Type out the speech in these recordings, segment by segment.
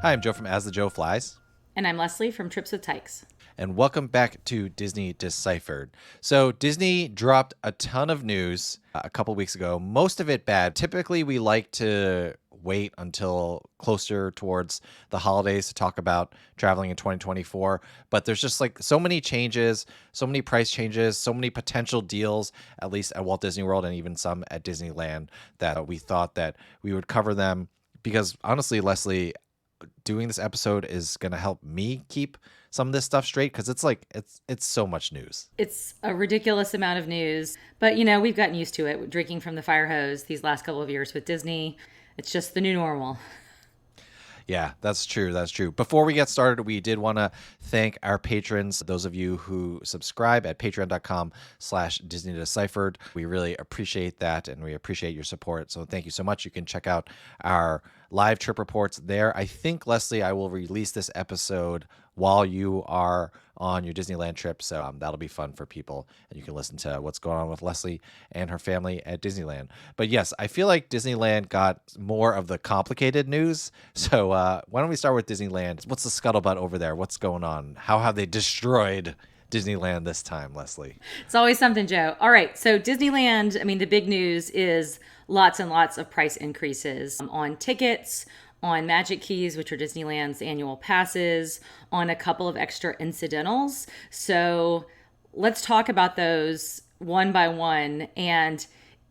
Hi, I'm Joe from As the Joe Flies, And I'm Leslie from Trips with Tykes. and welcome back to Disney Deciphered. So, Disney dropped a ton of news a couple weeks ago, most of it bad. Typically, we like to wait until closer towards the holidays to talk about traveling in 2024, but there's just like so many changes, so many price changes, so many potential deals, at least at Walt Disney World and even some at Disneyland, that we thought that we would cover them because honestly, Leslie, doing this episode is going to help me keep some of this stuff straight because it's so much news. It's a ridiculous amount of news, but we've gotten used to it, drinking from the fire hose these last couple of years with Disney. It's just the new normal. Yeah, that's true. That's true. Before we get started, we did want to thank our patrons, those of you who subscribe at patreon.com/Disney Deciphered. We really appreciate that and we appreciate your support. So thank you so much. You can check out our live trip reports there. I think, Leslie, I will release this episode while you are on your Disneyland trip. So that'll be fun for people. And you can listen to what's going on with Leslie and her family at Disneyland. But yes, I feel like Disneyland got more of the complicated news. So why don't we start with Disneyland? What's the scuttlebutt over there? What's going on? How have they destroyed Disneyland this time, Leslie? It's always something, Joe. All right, so Disneyland, the big news is lots and lots of price increases on tickets, on Magic Keys, which are Disneyland's annual passes, on a couple of extra incidentals. So let's talk about those one by one. And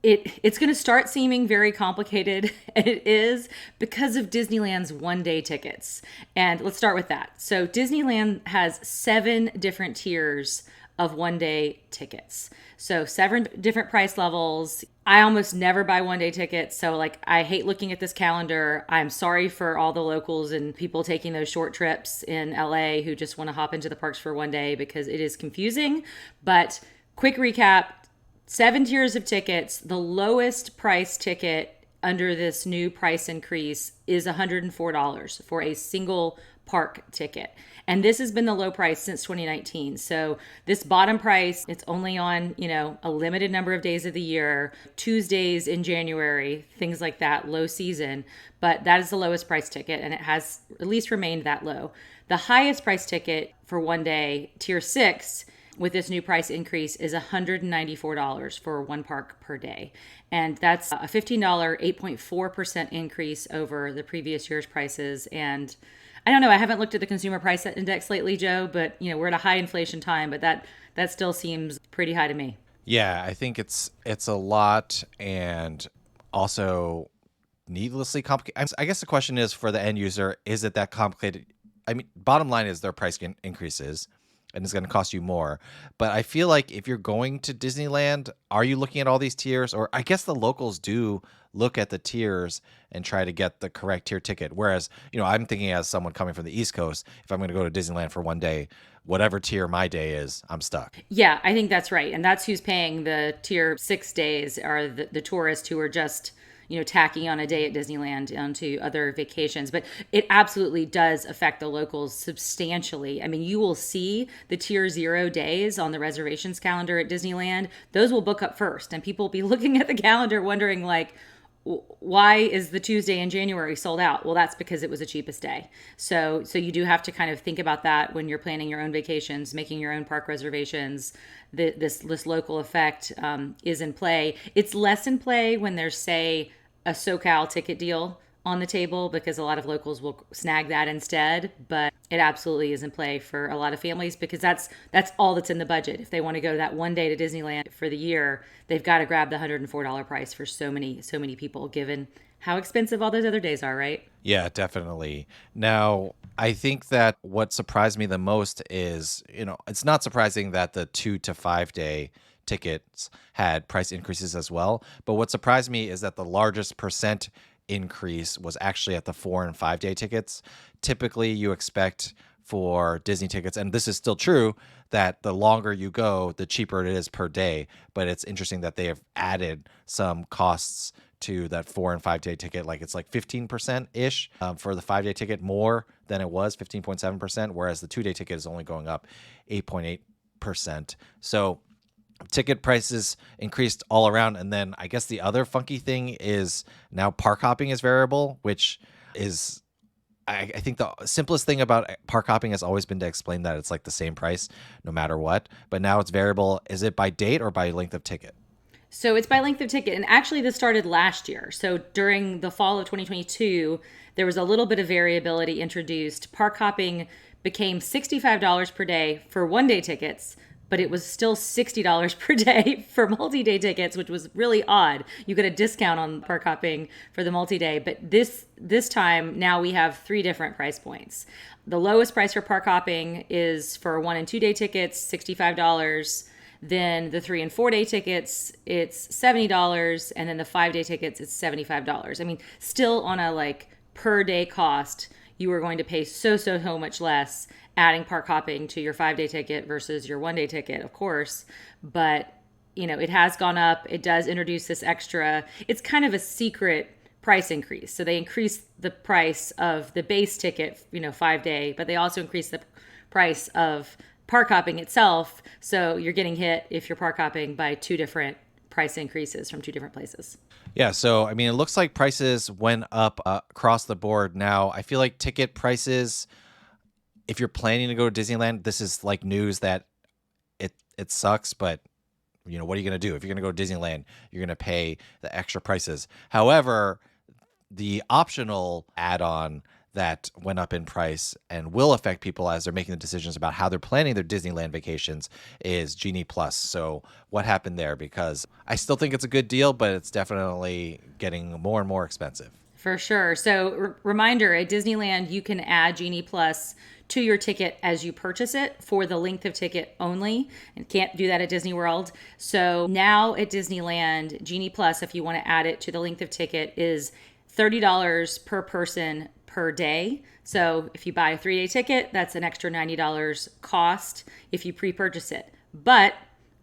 it's going to start seeming very complicated, and it is because of Disneyland's one-day tickets. And let's start with that. So Disneyland has 7 different tiers of one-day tickets. So 7 different price levels. I almost never buy one-day tickets, so I hate looking at this calendar. I'm sorry for all the locals and people taking those short trips in LA who just want to hop into the parks for one day because it is confusing. But quick recap, 7 tiers of tickets. The lowest price ticket under this new price increase is $104 for a single park ticket. And this has been the low price since 2019. So this bottom price, it's only on, a limited number of days of the year, Tuesdays in January, things like that, low season. But that is the lowest price ticket, and it has at least remained that low. The highest price ticket for one day, tier 6, with this new price increase is $194 for one park per day. And that's a $15, 8.4% increase over the previous year's prices. And I don't know, I haven't looked at the consumer price index lately, Joe, but we're at a high inflation time, but that still seems pretty high to me. Yeah, I think it's a lot and also needlessly complicated. I guess the question is for the end user, is it that complicated? Bottom line is their price increases and it's going to cost you more. But I feel like if you're going to Disneyland, are you looking at all these tiers? Or I guess the locals do look at the tiers and try to get the correct tier ticket. Whereas, I'm thinking as someone coming from the East Coast, if I'm going to go to Disneyland for one day, whatever tier my day is, I'm stuck. Yeah, I think that's right. And that's who's paying the tier 6 days are the tourists who are just tacking on a day at Disneyland onto other vacations. But it absolutely does affect the locals substantially. You will see the tier 0 days on the reservations calendar at Disneyland. Those will book up first, and people will be looking at the calendar wondering why is the Tuesday in January sold out? Well, that's because it was the cheapest day. So you do have to kind of think about that when you're planning your own vacations, making your own park reservations. This local effect is in play. It's less in play when there's, say, a SoCal ticket deal on the table because a lot of locals will snag that instead. But it absolutely is in play for a lot of families because that's all that's in the budget. If they want to go that one day to Disneyland for the year, they've got to grab the $104 price for so many people, given how expensive all those other days are, right? Yeah, definitely. Now, I think that what surprised me the most is, it's not surprising that the 2 to 5 day tickets had price increases as well. But what surprised me is that the largest percent increase was actually at the 4 and 5 day tickets. Typically, you expect for Disney tickets, and this is still true, that the longer you go, the cheaper it is per day. But it's interesting that they have added some costs to that 4 and 5 day ticket. It's 15% ish for the 5 day ticket, more than it was, 15.7%, whereas the 2 day ticket is only going up 8.8%. So ticket prices increased all around. And then I guess the other funky thing is now park hopping is variable, which is I think the simplest thing about park hopping has always been to explain that it's like the same price no matter what. But now it's variable. Is it by date or by length of ticket? So it's by length of ticket. And actually, this started last year. So during the fall of 2022, there was a little bit of variability introduced. Park hopping became $65 per day for 1 day tickets, but it was still $60 per day for multi day tickets, which was really odd. You get a discount on park hopping for the multi day. But this time, now we have three different price points. The lowest price for park hopping is for 1 and 2 day tickets, $65. Then the 3 and 4 day tickets, it's $70, and then the 5 day tickets, it's $75. I mean, still on a like per day cost, you are going to pay so much less adding park hopping to your 5 day ticket versus your 1 day ticket, of course. But it has gone up. It does introduce this extra. It's kind of a secret price increase. So they increase the price of the base ticket, 5 day, but they also increase the price of park hopping itself. So you're getting hit if you're park hopping by two different price increases from two different places. Yeah, so I mean, it looks like prices went up across the board. Now, I feel like ticket prices, if you're planning to go to Disneyland, this is like news that it sucks, but what are you going to do? If you're going to go to Disneyland, you're going to pay the extra prices. However, the optional add-on that went up in price and will affect people as they're making the decisions about how they're planning their Disneyland vacations is Genie Plus. So what happened there? Because I still think it's a good deal, but it's definitely getting more and more expensive. For sure. So reminder, at Disneyland, you can add Genie Plus to your ticket as you purchase it for the length of ticket only, and can't do that at Disney World. So now at Disneyland, Genie Plus, if you want to add it to the length of ticket, is $30 per person per day. So if you buy a 3 day ticket, that's an extra $90 cost if you pre-purchase it. But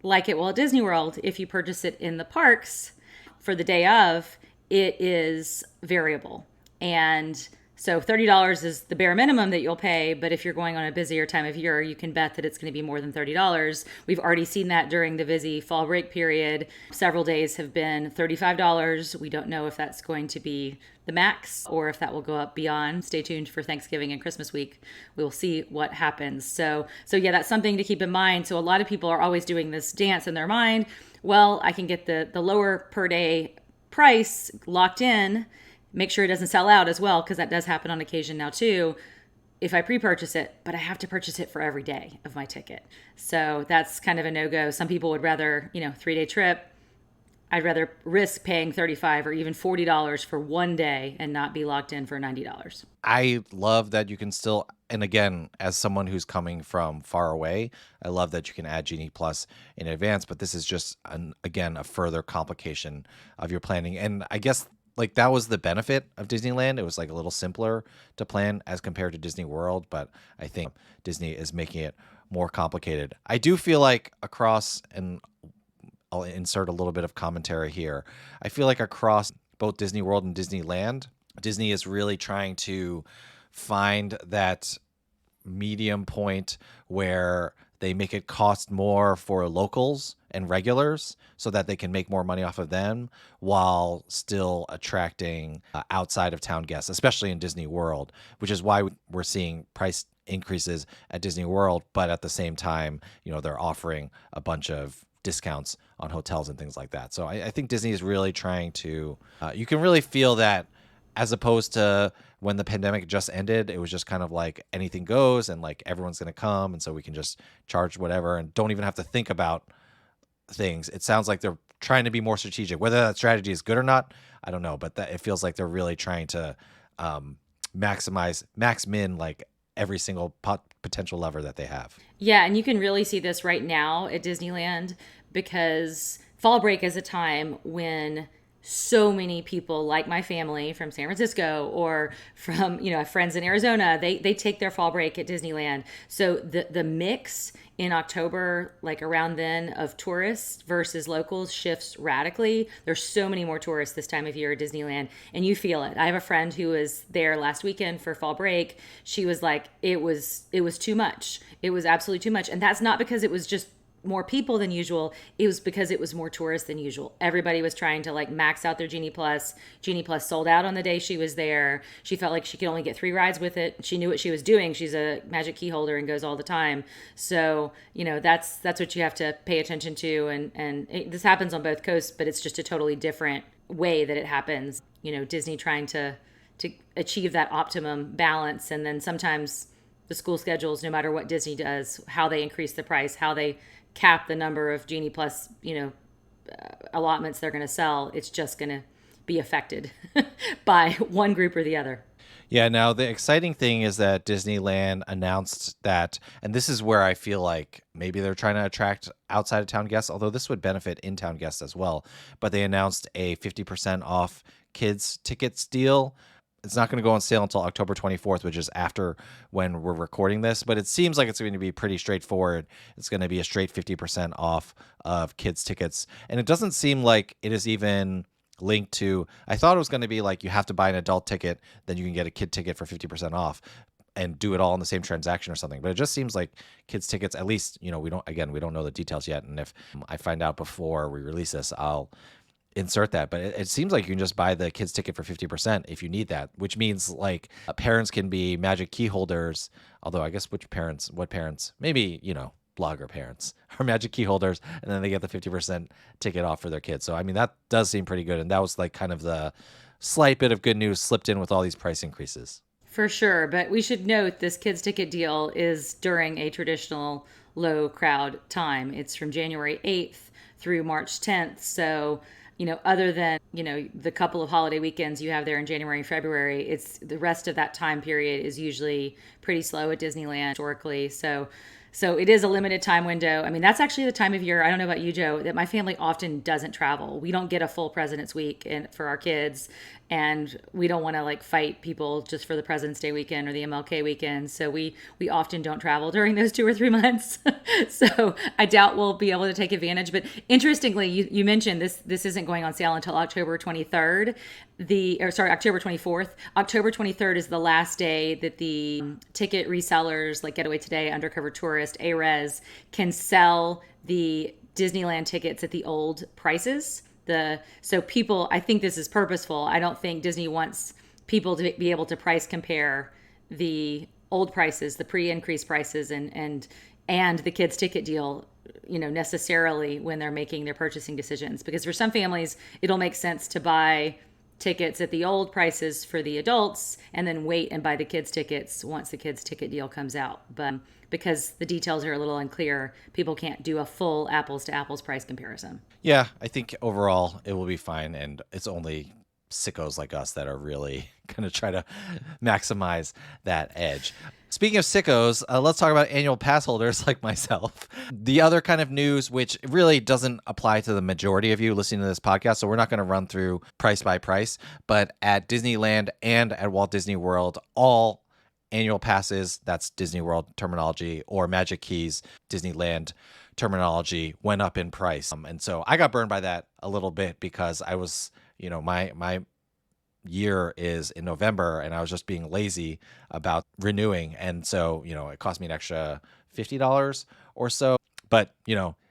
like it will at Disney World, if you purchase it in the parks for the day of, it is variable. And so $30 is the bare minimum that you'll pay, but if you're going on a busier time of year, you can bet that it's going to be more than $30. We've already seen that during the busy fall break period. Several days have been $35. We don't know if that's going to be the max or if that will go up beyond. Stay tuned for Thanksgiving and Christmas week. We'll see what happens. So yeah, that's something to keep in mind. So a lot of people are always doing this dance in their mind. Well, I can get the lower per day price locked in. Make sure it doesn't sell out as well, because that does happen on occasion now too, if I pre-purchase it, but I have to purchase it for every day of my ticket. So that's kind of a no-go. Some people would rather, 3 day trip. I'd rather risk paying $35 or even $40 for 1 day and not be locked in for $90. I love that you can still, and again, as someone who's coming from far away, I love that you can add Genie Plus in advance, but this is just, again, a further complication of your planning. And I guess like that was the benefit of Disneyland. It was like a little simpler to plan as compared to Disney World, but I think Disney is making it more complicated. I do feel like across, and I'll insert a little bit of commentary here, I feel like across both Disney World and Disneyland, Disney is really trying to find that medium point where they make it cost more for locals and regulars so that they can make more money off of them while still attracting outside of town guests, especially in Disney World, which is why we're seeing price increases at Disney World. But at the same time, they're offering a bunch of discounts on hotels and things like that. So I think Disney is really trying to, you can really feel that, as opposed to when the pandemic just ended, it was just kind of like anything goes and like everyone's going to come. And so we can just charge whatever and don't even have to think about things. It sounds like they're trying to be more strategic. Whether that strategy is good or not, I don't know. But it feels like they're really trying to max min like every single potential lever that they have. Yeah, and you can really see this right now at Disneyland, because fall break is a time when so many people, like my family from San Francisco or from, friends in Arizona, they take their fall break at Disneyland. So the mix in October, like around then, of tourists versus locals shifts radically. There's so many more tourists this time of year at Disneyland, and you feel it. I have a friend who was there last weekend for fall break. She was like, it was too much. It was absolutely too much. And that's not because it was just more people than usual, it was because it was more tourists than usual. Everybody was trying to like max out their Genie Plus. Genie Plus sold out on the day she was there. She felt like she could only get 3 rides with it. She knew what she was doing. She's a Magic Key holder and goes all the time. So, that's what you have to pay attention to. This happens on both coasts, but it's just a totally different way that it happens. Disney trying to achieve that optimum balance, and then sometimes the school schedules, no matter what Disney does, how they increase the price, how they cap the number of Genie Plus, allotments they're going to sell, it's just going to be affected by one group or the other. Yeah, now the exciting thing is that Disneyland announced that, and this is where I feel like maybe they're trying to attract outside of town guests, although this would benefit in town guests as well. But they announced a 50% off kids tickets deal. It's not going to go on sale until October 24th, which is after when we're recording this, but it seems like it's going to be pretty straightforward. It's going to be a straight 50% off of kids tickets. And it doesn't seem like it is even linked to, I thought it was going to be like you have to buy an adult ticket, then you can get a kid ticket for 50% off and do it all in the same transaction or something. But it just seems like kids tickets, at least, we don't know the details yet. And if I find out before we release this, I'll insert that. But it seems like you can just buy the kids ticket for 50% if you need that, which means like parents can be Magic Key holders. Although I guess what parents, maybe, blogger parents are Magic Key holders, and then they get the 50% ticket off for their kids. So, I mean, that does seem pretty good. And that was like kind of the slight bit of good news slipped in with all these price increases. For sure. But we should note this kids ticket deal is during a traditional low crowd time. It's from January 8th through March 10th. So, other than, the couple of holiday weekends you have there in January and February, it's the rest of that time period is usually pretty slow at Disneyland historically. So it is a limited time window. I mean, that's actually the time of year, I don't know about you, Joe, that my family often doesn't travel. We don't get a full President's Week for our kids, and we don't want to like fight people just for the President's Day weekend or the MLK weekend. So we often don't travel during those 2 or 3 months. So I doubt we'll be able to take advantage. But interestingly, you mentioned this isn't going on sale until October 23rd. October 24th. October 23rd is the last day that the ticket resellers like Getaway Today, Undercover Tourist, ARES can sell the Disneyland tickets at the old prices. So people, I think this is purposeful. I don't think Disney wants people to be able to price compare the old prices, the pre-increased prices, and the kids ticket deal, necessarily when they're making their purchasing decisions. Because for some families, it'll make sense to buy tickets at the old prices for the adults and then wait and buy the kids tickets once the kids ticket deal comes out. But because the details are a little unclear, people can't do a full apples to apples price comparison. Yeah, I think overall it will be fine. And it's only sickos like us that are really going to try to maximize that edge. Speaking of sickos, let's talk about annual pass holders like myself. The other kind of news, which really doesn't apply to the majority of you listening to this podcast, so we're not going to run through price by price, but at Disneyland and at Walt Disney World, all annual passes, that's Disney World terminology, or Magic Keys, Disneyland terminology, went up in price. And so I got burned by that a little bit because I was, my year is in November and I was just being lazy about renewing. And so, it cost me an extra $50 or so. But,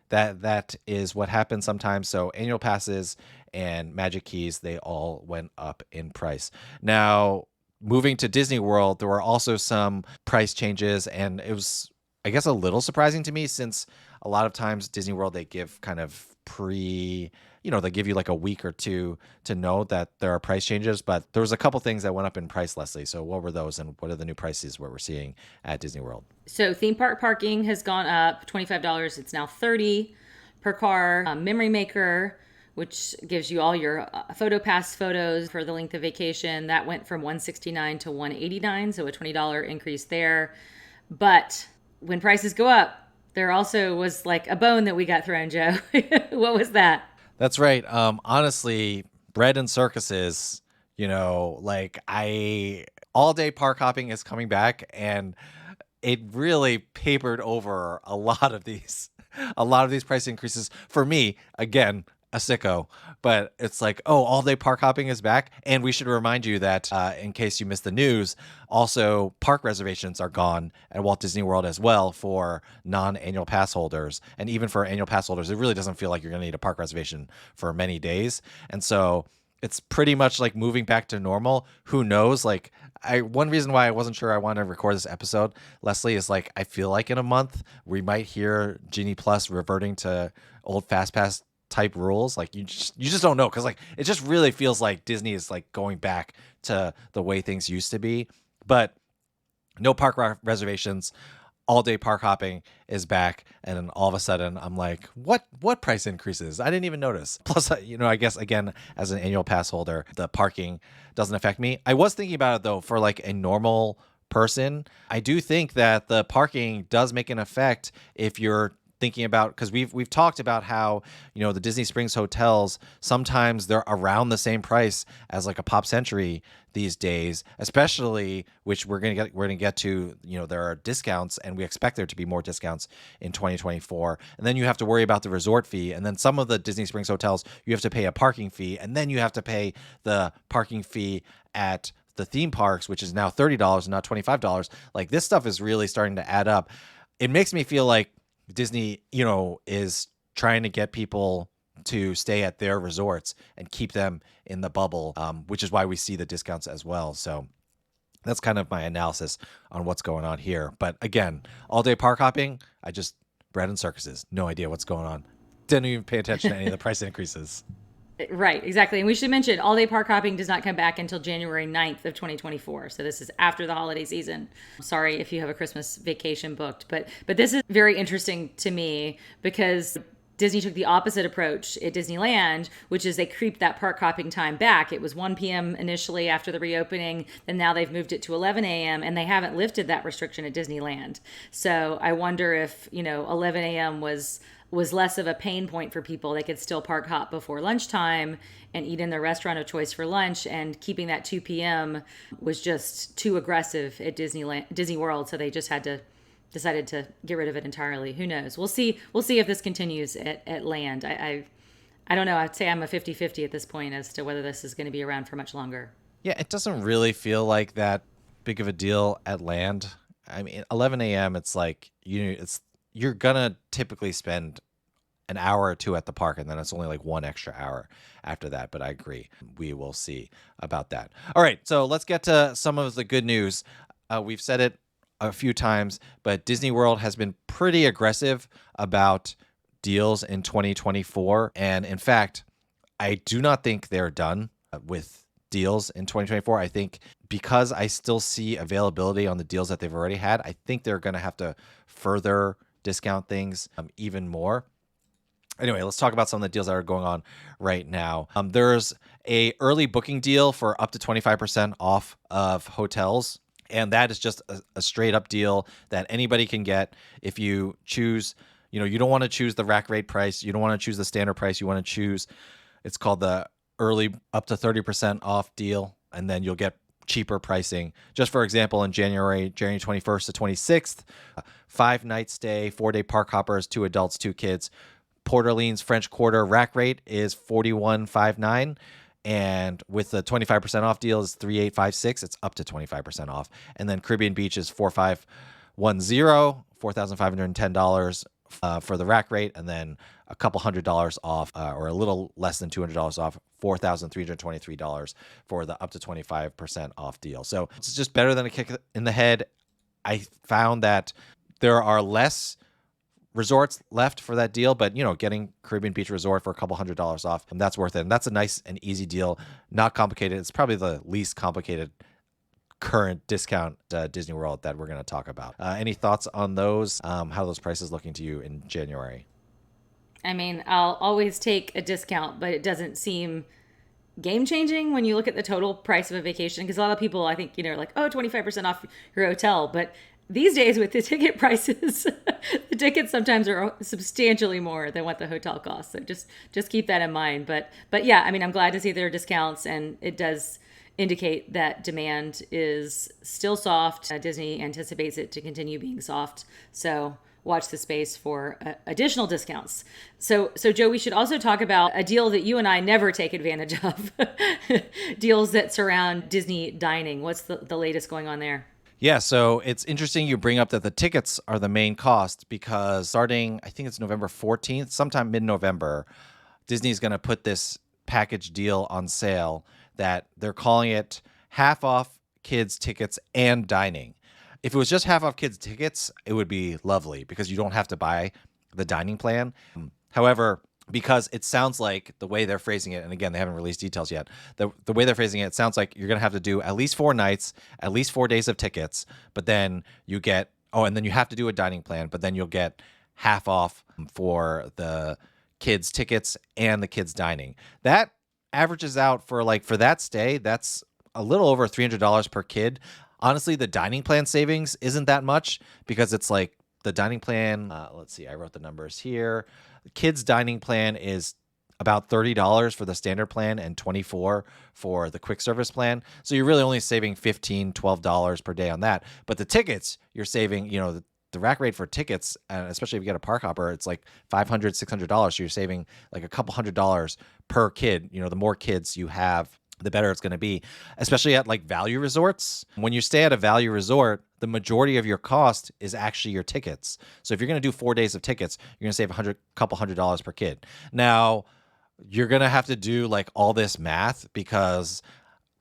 that is what happens sometimes. So annual passes and Magic Keys, they all went up in price. Now, moving to Disney World, there were also some price changes, and it was, I guess, a little surprising to me since a lot of times Disney World, they give kind of they give you like a week or two to know that there are price changes, but there was a couple things that went up in price, Leslie. So what were those, and what are the new prices where we're seeing at Disney World? So theme park parking has gone up $25. It's now $30 per car. Memory Maker, which gives you all your photo pass photos for the length of vacation, that went from $169 to $189, so a $20 increase there. But when prices go up, there also was like a bone that we got thrown, Joe. What was that? That's right. Honestly, bread and circuses, all day park hopping is coming back, and it really papered over a lot of these price increases for me. Again, a sicko, but it's like, oh, all day park hopping is back. And we should remind you that in case you missed the news, also park reservations are gone at Walt Disney World as well for non-annual pass holders. And even for annual pass holders, it really doesn't feel like you're going to need a park reservation for many days. And so it's pretty much like moving back to normal. Who knows? Like, one reason why I wasn't sure I wanted to record this episode, Leslie, is like I feel like in a month we might hear Genie Plus reverting to old Fast Pass type rules. Like you just don't know, because like it just really feels like Disney is like going back to the way things used to be. But no park reservations, all day park hopping is back, and then all of a sudden I'm like, what price increases? I didn't even notice. Plus, I guess again, as an annual pass holder, the parking doesn't affect me. I was thinking about it though, for like a normal person, I do think that the parking does make an effect if you're thinking about, because we've talked about how the Disney Springs hotels, sometimes they're around the same price as like a Pop Century these days, especially, which we're gonna get to. There are discounts, and we expect there to be more discounts in 2024. And then you have to worry about the resort fee, and then some of the Disney Springs hotels you have to pay a parking fee, and then you have to pay the parking fee at the theme parks, which is now $30 and not $25. Like, this stuff is really starting to add up. It makes me feel like Disney, is trying to get people to stay at their resorts and keep them in the bubble, which is why we see the discounts as well. So that's kind of my analysis on what's going on here. But again, all day park hopping, bread and circuses, no idea what's going on. Didn't even pay attention to any of the price increases. Right, exactly. And we should mention all day park hopping does not come back until January 9th of 2024. So this is after the holiday season. Sorry if you have a Christmas vacation booked, but this is very interesting to me because Disney took the opposite approach at Disneyland, which is they creeped that park hopping time back. It was 1 p.m. initially after the reopening, and now they've moved it to 11 a.m., and they haven't lifted that restriction at Disneyland. So I wonder if, 11 a.m. was less of a pain point for people. They could still park hop before lunchtime and eat in their restaurant of choice for lunch, and keeping that 2 p.m. was just too aggressive at Disney World, so they just decided to get rid of it entirely. Who knows? We'll see if this continues at land. I don't know. I'd say I'm a 50-50 at this point as to whether this is going to be around for much longer. Yeah, it doesn't really feel like that big of a deal at land. I mean, 11 a.m. It's like you're gonna typically spend an hour or two at the park, and then it's only like one extra hour after that. But I agree, we will see about that. All right, so let's get to some of the good news. We've said it a few times, but Disney World has been pretty aggressive about deals in 2024, and in fact, I do not think they're done with deals in 2024. I think because I still see availability on the deals that they've already had, I think they're going to have to further discount things even more. Anyway, let's talk about some of the deals that are going on right now. There's a early booking deal for up to 25% off of hotels, and that is just a straight up deal that anybody can get if you choose. You don't want to choose the rack rate price. You don't want to choose the standard price. You want to choose, it's called the early up to 30% off deal, and then you'll get cheaper pricing. Just for example, in January 21st to 26th, 5-night stay, 4-day park hoppers, 2 adults, 2 kids. Port Orleans French Quarter rack rate is $41.59, and with the 25% off deal is $38.56. It's up to 25% off. And then Caribbean Beach is $4,510, $4,510 for the rack rate, and then a couple $100 off, or a little less than $200 off, $4,323 for the up to 25% off deal. So it's just better than a kick in the head. I found that there are less resorts left for that deal, but getting Caribbean Beach Resort for a couple $100 off, and that's worth it. And that's a nice and easy deal, not complicated. It's probably the least complicated current discount Disney World that we're going to talk about. Any thoughts on those? How are those prices looking to you in January? I mean, I'll always take a discount, but it doesn't seem game changing when you look at the total price of a vacation. Because a lot of people, I think, are like, oh, 25% off your hotel. But these days with the ticket prices, the tickets sometimes are substantially more than what the hotel costs. So just keep that in mind. But yeah, I mean, I'm glad to see there are discounts, and it does indicate that demand is still soft. Disney anticipates it to continue being soft. So watch the space for additional discounts. So Joe, we should also talk about a deal that you and I never take advantage of, deals that surround Disney dining. What's the latest going on there? Yeah, so it's interesting you bring up that the tickets are the main cost because starting, I think it's November 14th, sometime mid November, Disney's going to put this package deal on sale that they're calling it half off kids' tickets and dining. If it was just half off kids' tickets, it would be lovely because you don't have to buy the dining plan. However, because it sounds like the way they're phrasing it, and again, they haven't released details yet, the way they're phrasing it, it sounds like you're going to have to do at least 4 nights, at least 4 days of tickets, but then you get, oh, and then you have to do a dining plan, but then you'll get half off for the kids' tickets and the kids' dining. That averages out for that stay, that's a little over $300 per kid. Honestly, the dining plan savings isn't that much because it's like the dining plan, let's see, I wrote the numbers here. The kids' dining plan is about $30 for the standard plan and $24 for the quick service plan. So you're really only saving $15, $12 per day on that. But the tickets, you're saving, the rack rate for tickets, especially if you get a park hopper, it's like $500, $600. So you're saving like a couple $100 per kid. The more kids you have, the better it's going to be, especially at like value resorts. When you stay at a value resort, the majority of your cost is actually your tickets. So if you're going to do 4 days of tickets, you're going to save couple $100 per kid. Now, you're going to have to do like all this math because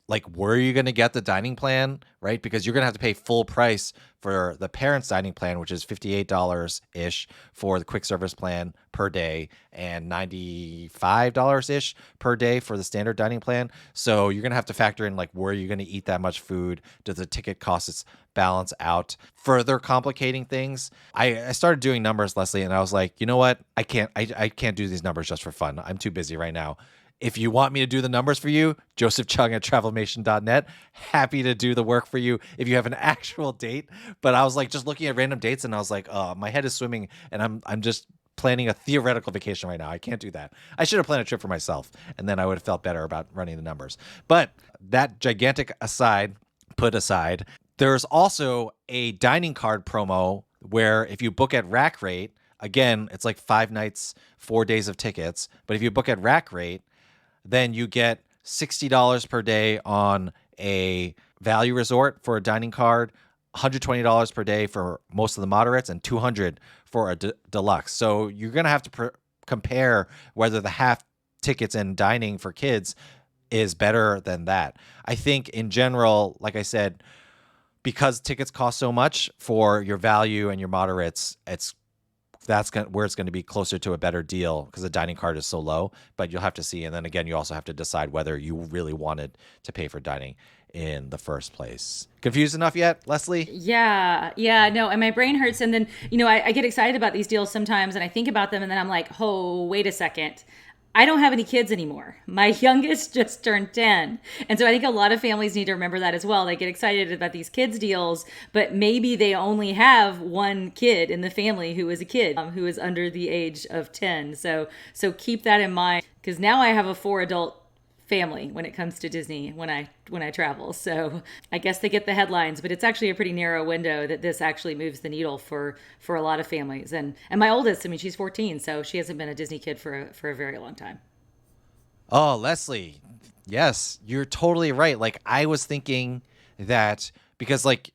like, where are you going to get the dining plan, right? Because you're going to have to pay full price for the parents' dining plan, which is $58-ish for the quick service plan per day and $95-ish per day for the standard dining plan. So you're going to have to factor in like, where are you going to eat that much food? Does the ticket costs balance out? Further complicating things, I started doing numbers, Leslie, and I was like, you know what? I can't do these numbers just for fun. I'm too busy right now. If you want me to do the numbers for you, Joseph Chung at travelmation.net. Happy to do the work for you if you have an actual date. But I was like just looking at random dates and I was like, oh, my head is swimming and I'm just planning a theoretical vacation right now. I can't do that. I should have planned a trip for myself and then I would have felt better about running the numbers. But that gigantic put aside, there's also a dining card promo where if you book at rack rate, again, it's like 5 nights, 4 days of tickets. But if you book at rack rate, then you get $60 per day on a value resort for a dining card, $120 per day for most of the moderates, and $200 for a deluxe. So you're going to have to compare whether the half tickets and dining for kids is better than that. I think in general, like I said, because tickets cost so much for your value and your moderates, that's where it's going to be closer to a better deal because the dining card is so low, but you'll have to see. And then again, you also have to decide whether you really wanted to pay for dining in the first place. Confused enough yet, Leslie? Yeah, no, and my brain hurts. And then, I get excited about these deals sometimes and I think about them and then I'm like, oh, wait a second. I don't have any kids anymore. My youngest just turned 10. And so I think a lot of families need to remember that as well. They get excited about these kids deals, but maybe they only have one kid in the family who is a kid, who is under the age of 10. So keep that in mind because now I have a 4 adult family when it comes to Disney when I travel. So I guess they get the headlines, but it's actually a pretty narrow window that this actually moves the needle for a lot of families. And my oldest, she's 14, so she hasn't been a Disney kid for a very long time. Oh, Leslie, yes, you're totally right. Like I was thinking that because like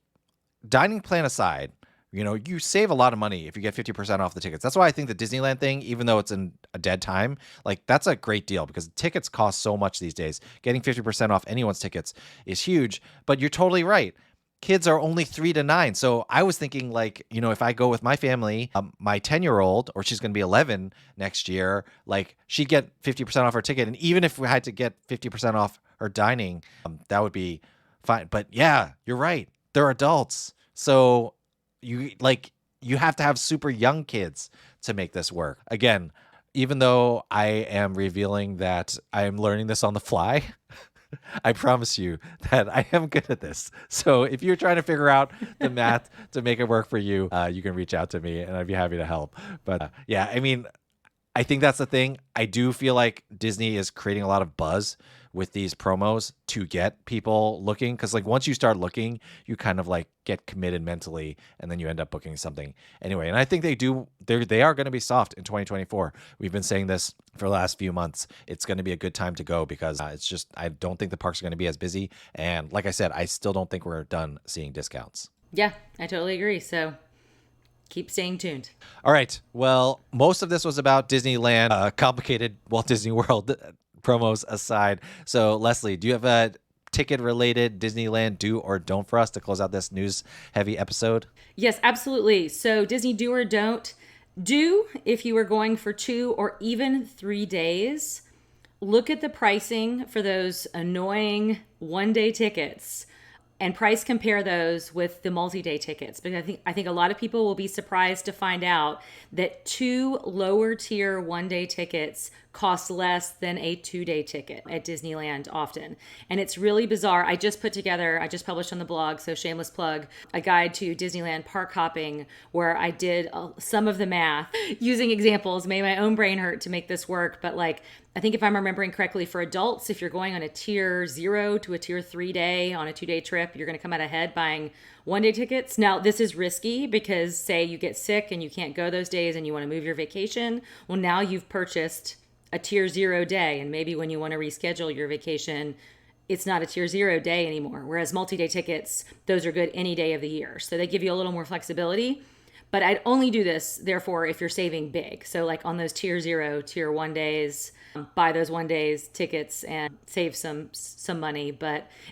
dining plan aside, you save a lot of money if you get 50% off the tickets. That's why I think the Disneyland thing, even though it's in a dead time, like that's a great deal because tickets cost so much these days. Getting 50% off anyone's tickets is huge, but you're totally right. Kids are only 3 to 9. So I was thinking like, if I go with my family, my 10-year-old, or she's going to be 11 next year, like she'd get 50% off her ticket. And even if we had to get 50% off her dining, that would be fine. But yeah, you're right. They're adults. So you have to have super young kids to make this work. Again, even though I am revealing that I am learning this on the fly, I promise you that I am good at this. So if you're trying to figure out the math to make it work for you, you can reach out to me and I'd be happy to help. But yeah, I think that's the thing. I do feel like Disney is creating a lot of buzz with these promos to get people looking. Cause like once you start looking, you kind of like get committed mentally and then you end up booking something anyway. And I think they are going to be soft in 2024. We've been saying this for the last few months. It's going to be a good time to go because it's just, I don't think the parks are going to be as busy. And like I said, I still don't think we're done seeing discounts. Yeah, I totally agree. So keep staying tuned. All right. Well, most of this was about Disneyland, complicated Walt Disney World promos aside. So, Leslie, do you have a ticket related Disneyland do or don't for us to close out this news heavy episode? Yes, absolutely. So, Disney do or don't. Do if you are going for 2 or even 3 days. Look at the pricing for those annoying 1-day tickets and price compare those with the multi-day tickets, because I think a lot of people will be surprised to find out that 2 lower tier 1-day tickets cost less than a 2-day ticket at Disneyland often. And it's really bizarre. I just published on the blog, so shameless plug, a guide to Disneyland park hopping where I did some of the math using examples, made my own brain hurt to make this work. But like, I think if I'm remembering correctly, for adults, if you're going on a tier 0 to a tier 3 day on a 2-day trip, you're going to come out ahead buying 1-day tickets. Now, this is risky because say you get sick and you can't go those days and you want to move your vacation. Well, now you've purchased a tier 0 day. And maybe when you want to reschedule your vacation, it's not a tier 0 day anymore. Whereas multi-day tickets, those are good any day of the year. So they give you a little more flexibility. But I'd only do this, therefore, if you're saving big. So like on those tier 0, tier 1 days, buy those 1 days tickets and save some money.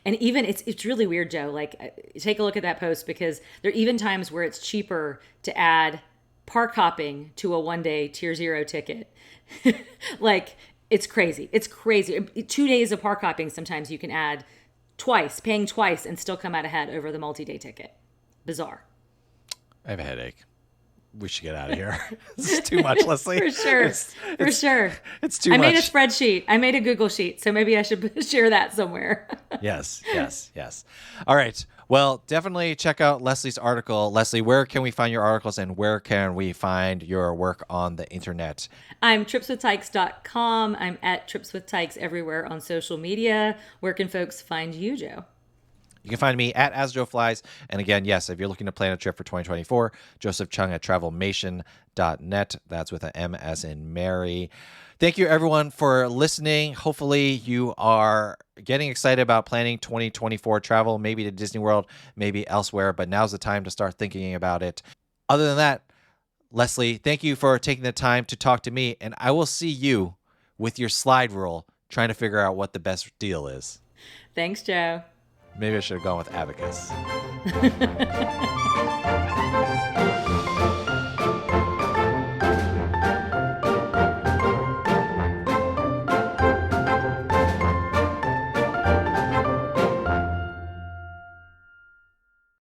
And even it's really weird, Joe. Like take a look at that post, because there are even times where it's cheaper to add park hopping to a 1-day tier 0 ticket. Like it's crazy. It's crazy. 2 days of park hopping, sometimes you can add paying twice and still come out ahead over the multi-day ticket. Bizarre. I have a headache. We should get out of here. This is too much, Leslie. For sure. For sure. It's too much. I made a spreadsheet. I made a Google sheet. So maybe I should share that somewhere. Yes. All right. Well, definitely check out Leslie's article. Leslie, where can we find your articles and where can we find your work on the internet? I'm tripswithtykes.com. I'm at tripswithtykes everywhere on social media. Where can folks find you, Joe? You can find me at AsJoeFlies. And again, yes, if you're looking to plan a trip for 2024, Joseph Chung at travelmation.net. That's with an M as in Mary. Thank you, everyone, for listening. Hopefully, you are getting excited about planning 2024 travel, maybe to Disney World, maybe elsewhere. But now's the time to start thinking about it. Other than that, Leslie, thank you for taking the time to talk to me. And I will see you with your slide rule trying to figure out what the best deal is. Thanks, Joe. Maybe I should have gone with abacus.